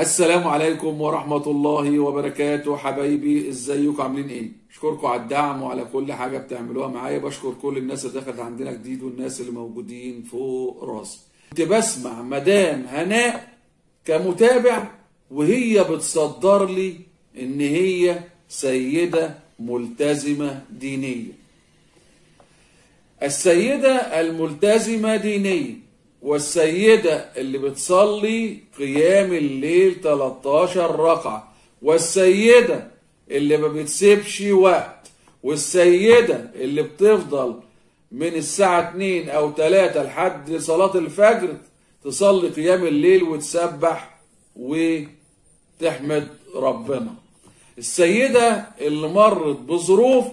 السلام عليكم ورحمة الله وبركاته. حبايبي ازيكم عاملين ايه؟ اشكركم على الدعم وعلى كل حاجة بتعملوها معايا. بشكر كل الناس اللي دخلت عندنا جديد والناس اللي موجودين فوق راسي. كنت بسمع مدام هناء كمتابع وهي بتصدر لي ان هي سيدة ملتزمة دينية. السيدة الملتزمة دينية والسيدة اللي بتصلي قيام الليل 13 ركعة والسيدة اللي ما بتسيبش وقت والسيدة اللي بتفضل من الساعة 2 أو 3 لحد صلاة الفجر تصلي قيام الليل وتسبح وتحمد ربنا. السيدة اللي مرت بظروف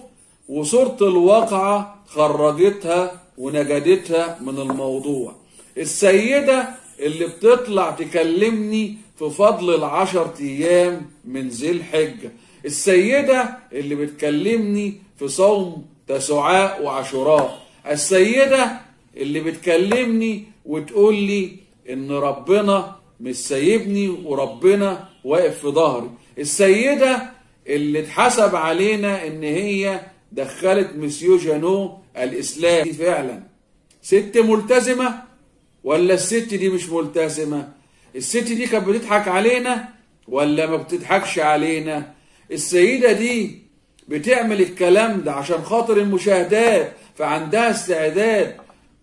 وصورة الواقعة خرجتها ونجدتها من الموضوع. السيدة اللي بتطلع تكلمني في فضل ال10 أيام من ذي الحجة. السيدة اللي بتكلمني في صوم تسعاء وعاشوراء. السيدة اللي بتكلمني وتقول لي ان ربنا مش سايبني وربنا واقف في ظهري. السيدة اللي اتحسب علينا ان هي دخلت مسيو جانو الاسلام. فعلا ست ملتزمة ولا الست دي مش ملتزمة؟ الست دي كانت بتضحك علينا ولا ما بتضحكش علينا؟ السيدة دي بتعمل الكلام ده عشان خاطر المشاهدات فعندها استعداد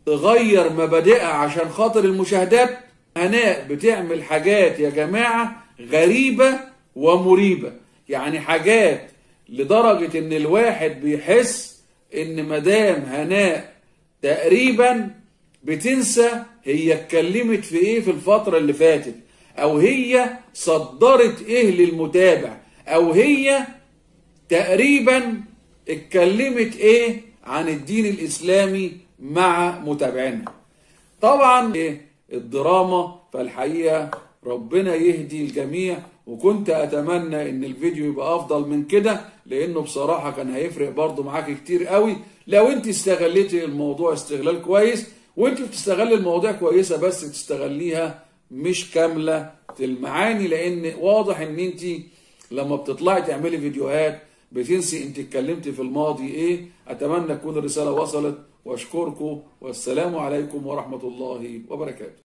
تغير مبادئها عشان خاطر المشاهدات. هناء بتعمل حاجات يا جماعة غريبة ومريبة، يعني حاجات لدرجة ان الواحد بيحس ان مدام هناء تقريبا بتنسى هي اتكلمت في ايه في الفترة اللي فاتت، او هي صدرت ايه للمتابع، او هي تقريبا اتكلمت ايه عن الدين الاسلامي مع متابعينها. طبعا الدراما فالحقيقة ربنا يهدي الجميع، وكنت اتمنى ان الفيديو يبقى افضل من كده لانه بصراحة كان هيفرق برضو معاك كتير قوي لو انت استغلتي الموضوع استغلال كويس. وانت بتستغل المواضيع كويسة بس تستغليها مش كاملة المعاني، لان واضح ان انت لما بتطلعي تعملي فيديوهات بتنسي انت اتكلمتي في الماضي ايه. اتمنى تكون الرسالة وصلت واشكركم والسلام عليكم ورحمة الله وبركاته.